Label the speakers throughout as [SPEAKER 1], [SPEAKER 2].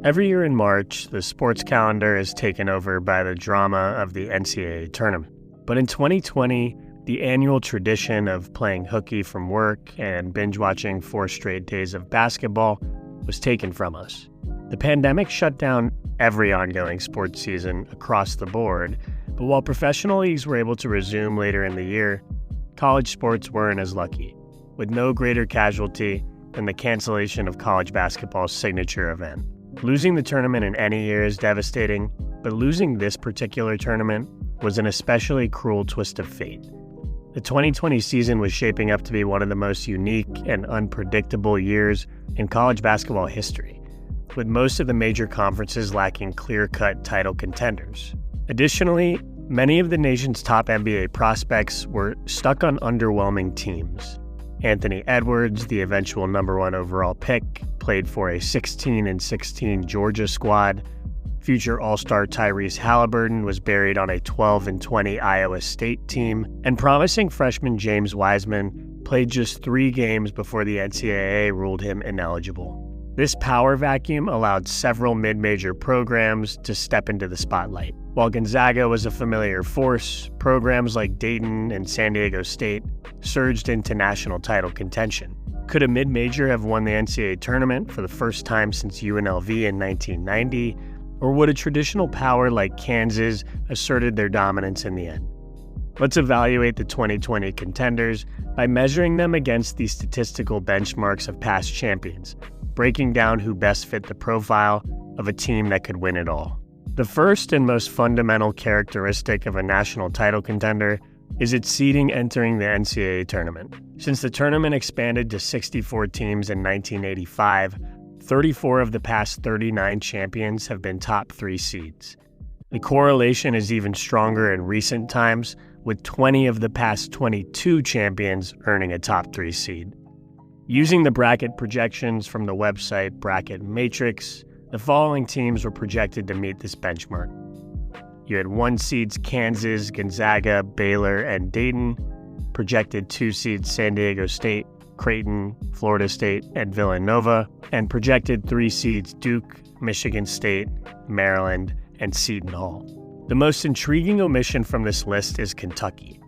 [SPEAKER 1] Every year in March, the sports calendar is taken over by the drama of the NCAA Tournament. But in 2020, the annual tradition of playing hooky from work and binge-watching 4 straight days of basketball was taken from us. The pandemic shut down every ongoing sports season across the board, but while professional leagues were able to resume later in the year, college sports weren't as lucky, with no greater casualty than the cancellation of college basketball's signature event. Losing the tournament in any year is devastating, but losing this particular tournament was an especially cruel twist of fate. The 2020 season was shaping up to be one of the most unique and unpredictable years in college basketball history, with most of the major conferences lacking clear-cut title contenders. Additionally, many of the nation's top NBA prospects were stuck on underwhelming teams. Anthony Edwards, the eventual number 1 overall pick, played for a 16-16 Georgia squad. Future All-Star Tyrese Halliburton was buried on a 12-20 Iowa State team, and promising freshman James Wiseman played just 3 games before the NCAA ruled him ineligible. This power vacuum allowed several mid-major programs to step into the spotlight. While Gonzaga was a familiar force, programs like Dayton and San Diego State surged into national title contention. Could a mid-major have won the NCAA tournament for the first time since UNLV in 1990? Or would a traditional power like Kansas asserted their dominance in the end? Let's evaluate the 2020 contenders by measuring them against the statistical benchmarks of past champions, breaking down who best fit the profile of a team that could win it all. The first and most fundamental characteristic of a national title contender is its seeding entering the NCAA tournament. Since the tournament expanded to 64 teams in 1985, 34 of the past 39 champions have been top 3 seeds. The correlation is even stronger in recent times, with 20 of the past 22 champions earning a top 3 seed. Using the bracket projections from the website Bracket Matrix, the following teams were projected to meet this benchmark. You had 1 seeds Kansas, Gonzaga, Baylor, and Dayton, projected 2 seeds San Diego State, Creighton, Florida State, and Villanova, and projected 3 seeds Duke, Michigan State, Maryland, and Seton Hall. The most intriguing omission from this list is Kentucky.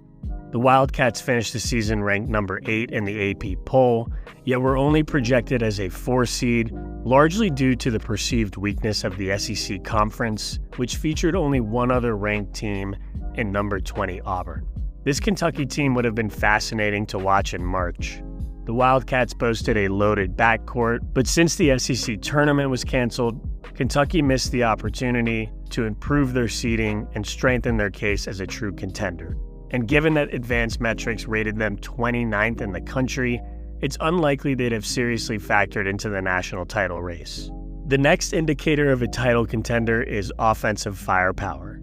[SPEAKER 1] The Wildcats finished the season ranked number 8 in the AP poll, yet were only projected as a 4 seed, largely due to the perceived weakness of the SEC Conference, which featured only one other ranked team in number 20 Auburn. This Kentucky team would have been fascinating to watch in March. The Wildcats boasted a loaded backcourt, but since the SEC tournament was canceled, Kentucky missed the opportunity to improve their seeding and strengthen their case as a true contender. And given that advanced metrics rated them 29th in the country, it's unlikely they'd have seriously factored into the national title race. The next indicator of a title contender is offensive firepower.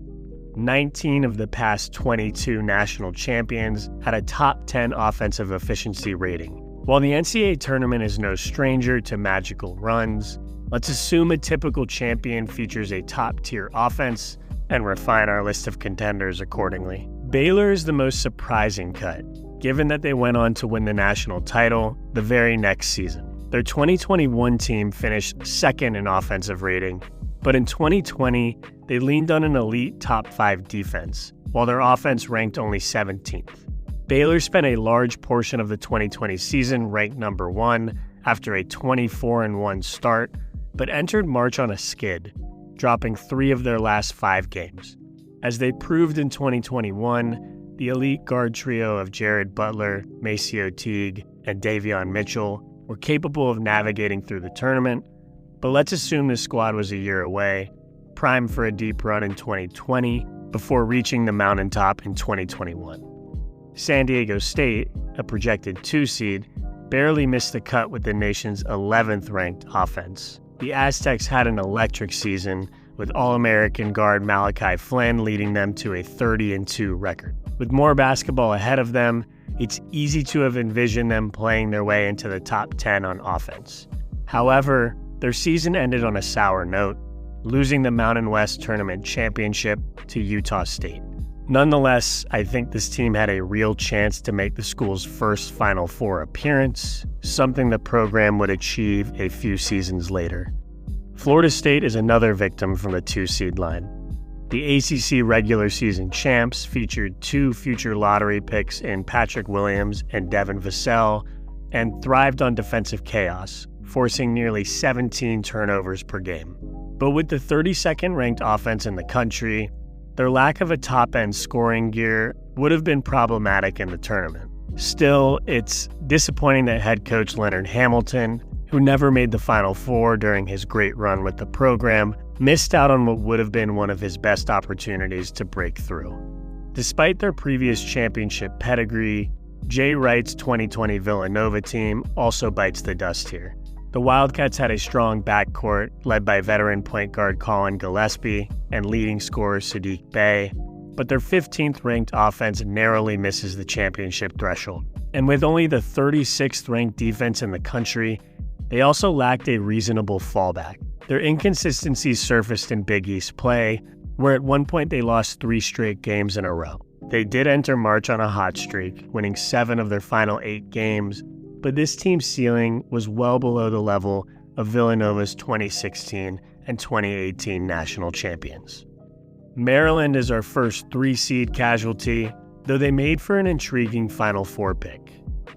[SPEAKER 1] 19 of the past 22 national champions had a top 10 offensive efficiency rating. While the NCAA tournament is no stranger to magical runs, let's assume a typical champion features a top-tier offense and refine our list of contenders accordingly. Baylor is the most surprising cut, given that they went on to win the national title the very next season. Their 2021 team finished 2nd in offensive rating, but in 2020, they leaned on an elite top 5 defense, while their offense ranked only 17th. Baylor spent a large portion of the 2020 season ranked number 1 after a 24-1 start, but entered March on a skid, dropping 3 of their last 5 games. As they proved in 2021, the elite guard trio of Jared Butler, Macio Teague, and Davion Mitchell were capable of navigating through the tournament, but let's assume this squad was a year away, primed for a deep run in 2020 before reaching the mountaintop in 2021. San Diego State, a projected 2 seed, barely missed the cut with the nation's 11th ranked offense. The Aztecs had an electric season, with All-American guard Malachi Flynn leading them to a 30-2 record. With more basketball ahead of them, it's easy to have envisioned them playing their way into the top 10 on offense. However, their season ended on a sour note, losing the Mountain West Tournament Championship to Utah State. Nonetheless, I think this team had a real chance to make the school's first Final Four appearance, something the program would achieve a few seasons later. Florida State is another victim from the 2-seed line. The ACC regular season champs featured 2 future lottery picks in Patrick Williams and Devin Vassell, and thrived on defensive chaos, forcing nearly 17 turnovers per game. But with the 32nd ranked offense in the country, their lack of a top-end scoring gear would have been problematic in the tournament. Still, it's disappointing that head coach Leonard Hamilton, who never made the Final Four during his great run with the program, missed out on what would have been one of his best opportunities to break through. Despite their previous championship pedigree, Jay Wright's 2020 Villanova team also bites the dust here. The Wildcats had a strong backcourt led by veteran point guard Colin Gillespie and leading scorer Sadiq Bey, but their 15th-ranked offense narrowly misses the championship threshold. And with only the 36th-ranked defense in the country, they also lacked a reasonable fallback. Their inconsistencies surfaced in Big East play, where at one point they lost 3 straight games in a row. They did enter March on a hot streak, winning 7 of their final 8 games, but this team's ceiling was well below the level of Villanova's 2016 and 2018 national champions. Maryland is our first 3-seed casualty, though they made for an intriguing Final Four pick.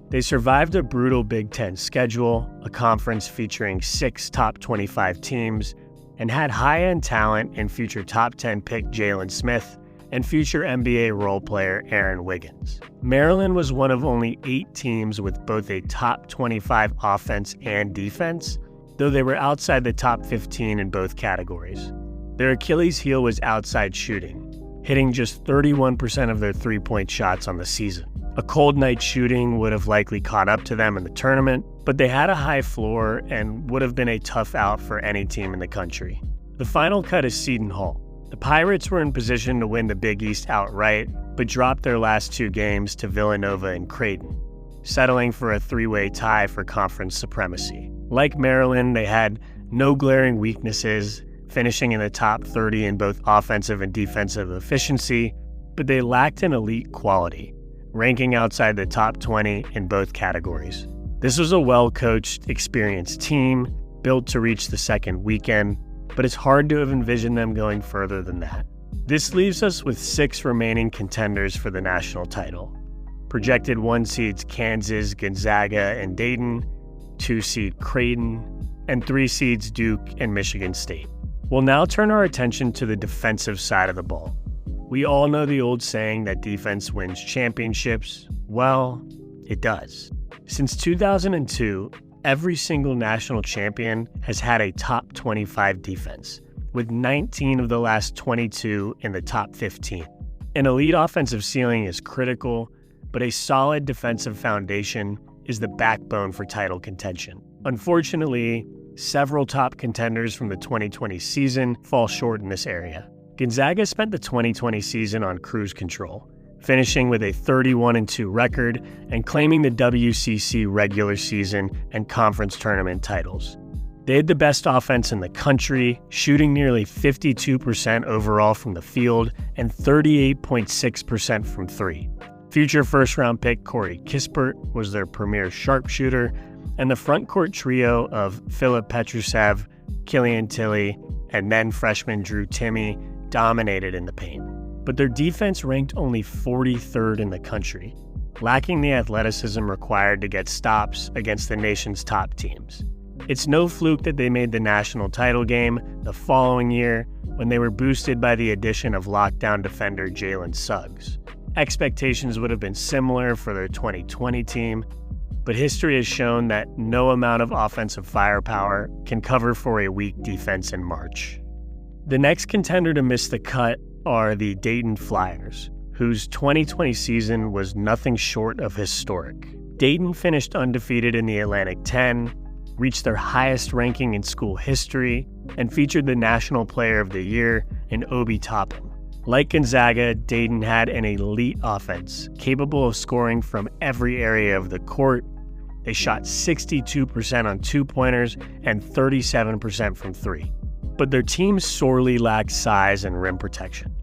[SPEAKER 1] They survived a brutal Big Ten schedule, a conference featuring 6 top 25 teams, and had high-end talent in future top 10 pick Jalen Smith and future NBA role player Aaron Wiggins. Maryland was one of only 8 teams with both a top 25 offense and defense, though they were outside the top 15 in both categories. Their Achilles heel was outside shooting, hitting just 31% of their three-point shots on the season. A cold night shooting would have likely caught up to them in the tournament, but they had a high floor and would have been a tough out for any team in the country. The final cut is Seton Hall. The Pirates were in position to win the Big East outright, but dropped their last 2 games to Villanova and Creighton, settling for a 3-way tie for conference supremacy. Like Maryland, they had no glaring weaknesses, finishing in the top 30 in both offensive and defensive efficiency, but they lacked an elite quality, ranking outside the top 20 in both categories. This was a well-coached, experienced team, built to reach the second weekend, but it's hard to have envisioned them going further than that. This leaves us with 6 remaining contenders for the national title. Projected 1 seeds Kansas, Gonzaga, and Dayton, 2 seed Creighton, and 3 seeds Duke and Michigan State. We'll now turn our attention to the defensive side of the ball. We all know the old saying that defense wins championships. Well, it does. Since 2002, every single national champion has had a top 25 defense, with 19 of the last 22 in the top 15. An elite offensive ceiling is critical, but a solid defensive foundation is the backbone for title contention. Unfortunately, several top contenders from the 2020 season fall short in this area. Gonzaga spent the 2020 season on cruise control, finishing with a 31-2 record and claiming the WCC regular season and conference tournament titles. They had the best offense in the country, shooting nearly 52% overall from the field and 38.6% from 3. Future first-round pick Corey Kispert was their premier sharpshooter, and the frontcourt trio of Filip Petrusev, Killian Tilly, and then freshman Drew Timme dominated in the paint. But their defense ranked only 43rd in the country, lacking the athleticism required to get stops against the nation's top teams. It's no fluke that they made the national title game the following year when they were boosted by the addition of lockdown defender Jalen Suggs. Expectations would have been similar for their 2020 team, but history has shown that no amount of offensive firepower can cover for a weak defense in March. The next contender to miss the cut are the Dayton Flyers, whose 2020 season was nothing short of historic. Dayton finished undefeated in the Atlantic 10, reached their highest ranking in school history, and featured the National Player of the Year in Obi Toppin. Like Gonzaga, Dayton had an elite offense, capable of scoring from every area of the court. They shot 62% on 2-pointers and 37% from 3. But their team sorely lacked size and rim protection.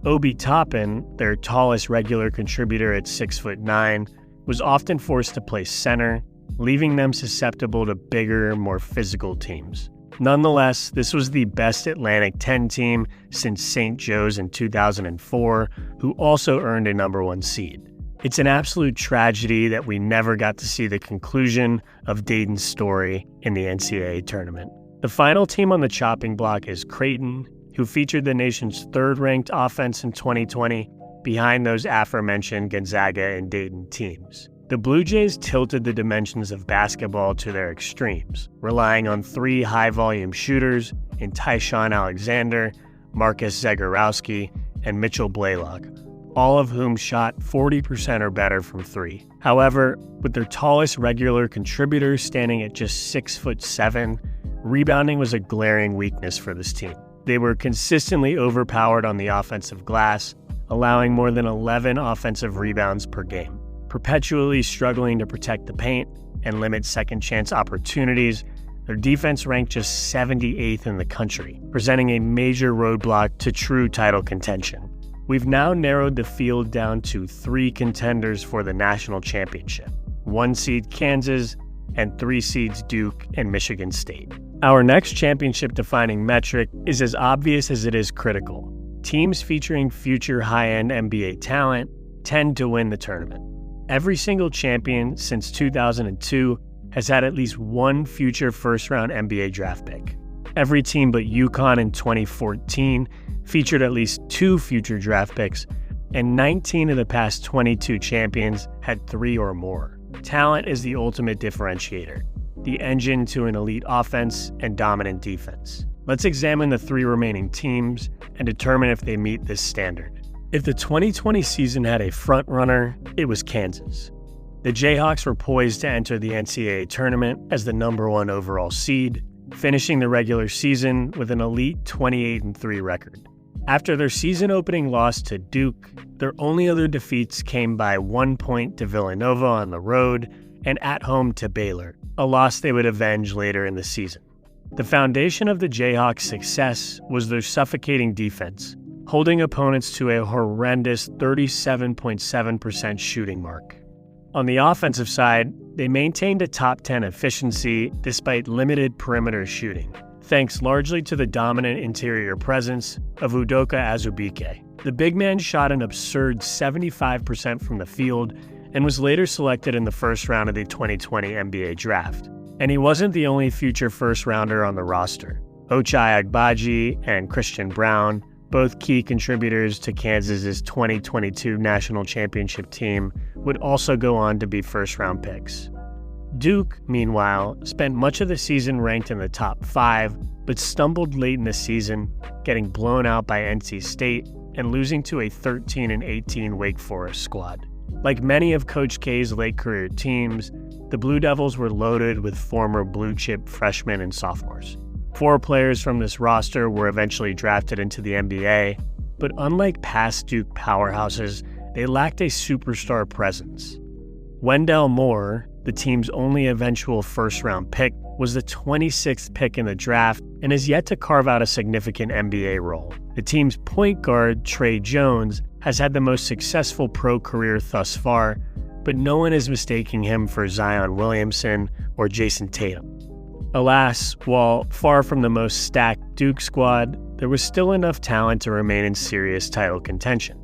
[SPEAKER 1] Obi Toppin, their tallest regular contributor at 6'9", was often forced to play center, leaving them susceptible to bigger, more physical teams. Nonetheless, this was the best Atlantic 10 team since St. Joe's in 2004, who also earned a number 1 seed. It's an absolute tragedy that we never got to see the conclusion of Dayton's story in the NCAA tournament. The final team on the chopping block is Creighton, who featured the nation's 3rd-ranked offense in 2020, behind those aforementioned Gonzaga and Dayton teams. The Blue Jays tilted the dimensions of basketball to their extremes, relying on 3 high-volume shooters in Tyshawn Alexander, Marcus Zagorowski, and Mitchell Blaylock, all of whom shot 40% or better from 3. However, with their tallest regular contributor standing at just 6'7", rebounding was a glaring weakness for this team. They were consistently overpowered on the offensive glass, allowing more than 11 offensive rebounds per game. Perpetually struggling to protect the paint and limit second-chance opportunities, their defense ranked just 78th in the country, presenting a major roadblock to true title contention. We've now narrowed the field down to 3 contenders for the national championship: 1 seed Kansas and 3 seeds Duke and Michigan State. Our next championship-defining metric is as obvious as it is critical. Teams featuring future high-end NBA talent tend to win the tournament. Every single champion since 2002 has had at least 1 future first-round NBA draft pick. Every team but UConn in 2014 featured at least 2 future draft picks, and 19 of the past 22 champions had 3 or more. Talent is the ultimate differentiator, the engine to an elite offense and dominant defense. Let's examine the 3 remaining teams and determine if they meet this standard. If the 2020 season had a front-runner, it was Kansas. The Jayhawks were poised to enter the NCAA tournament as the number 1 overall seed, finishing the regular season with an elite 28-3 record. After their season-opening loss to Duke, their only other defeats came by 1 point to Villanova on the road and at home to Baylor, a loss they would avenge later in the season. The foundation of the Jayhawks' success was their suffocating defense, holding opponents to a horrendous 37.7% shooting mark. On the offensive side, they maintained a top 10 efficiency despite limited perimeter shooting, thanks largely to the dominant interior presence of Udoka Azubuike. The big man shot an absurd 75% from the field and was later selected in the first round of the 2020 NBA draft. And he wasn't the only future first-rounder on the roster. Ochai Agbaji and Christian Brown, both key contributors to Kansas's 2022 national championship team, would also go on to be first-round picks. Duke, meanwhile, spent much of the season ranked in the top 5, but stumbled late in the season, getting blown out by NC State and losing to a 13-18 Wake Forest squad. Like many of Coach K's late career teams, the Blue Devils were loaded with former blue-chip freshmen and sophomores. 4 players from this roster were eventually drafted into the NBA, but unlike past Duke powerhouses, they lacked a superstar presence. Wendell Moore, the team's only eventual first-round pick, was the 26th pick in the draft and is yet to carve out a significant NBA role. The team's point guard, Trey Jones, has had the most successful pro career thus far, but no one is mistaking him for Zion Williamson or Jason Tatum. Alas, while far from the most stacked Duke squad, there was still enough talent to remain in serious title contention.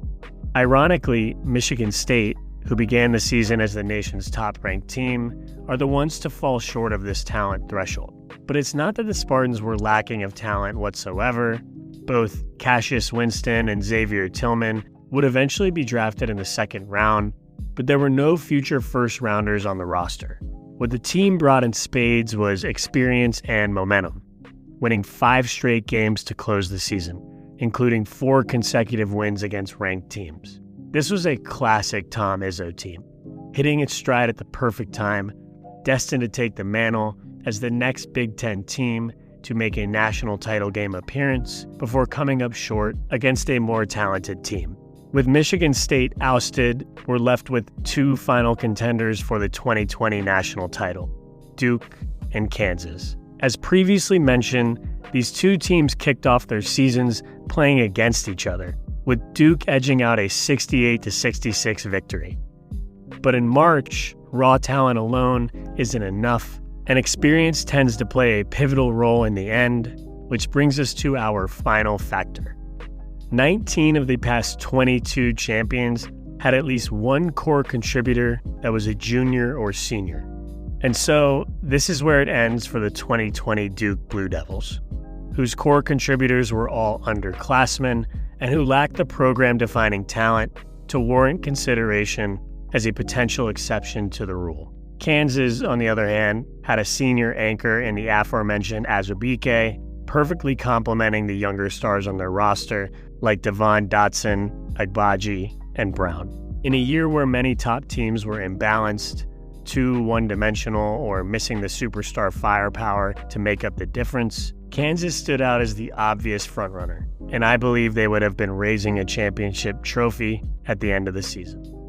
[SPEAKER 1] Ironically, Michigan State, who began the season as the nation's top-ranked team, are the ones to fall short of this talent threshold. But it's not that the Spartans were lacking of talent whatsoever. Both Cassius Winston and Xavier Tillman would eventually be drafted in the second round, but there were no future first-rounders on the roster. What the team brought in spades was experience and momentum, winning 5 straight games to close the season, including 4 consecutive wins against ranked teams. This was a classic Tom Izzo team, hitting its stride at the perfect time, destined to take the mantle as the next Big Ten team to make a national title game appearance before coming up short against a more talented team. With Michigan State ousted, we're left with 2 final contenders for the 2020 national title, Duke and Kansas. As previously mentioned, these 2 teams kicked off their seasons playing against each other, with Duke edging out a 68-66 victory. But in March, raw talent alone isn't enough, And experience tends to play a pivotal role in the end, which brings us to our final factor. 19 of the past 22 champions had at least one core contributor that was a junior or senior. And so, this is where it ends for the 2020 Duke Blue Devils, whose core contributors were all underclassmen and who lacked the program-defining talent to warrant consideration as a potential exception to the rule. Kansas, on the other hand, had a senior anchor in the aforementioned Azubike, perfectly complementing the younger stars on their roster like Devon Dotson, Agbaji, and Brown. In a year where many top teams were imbalanced, too one-dimensional, or missing the superstar firepower to make up the difference, Kansas stood out as the obvious frontrunner, and I believe they would have been raising a championship trophy at the end of the season.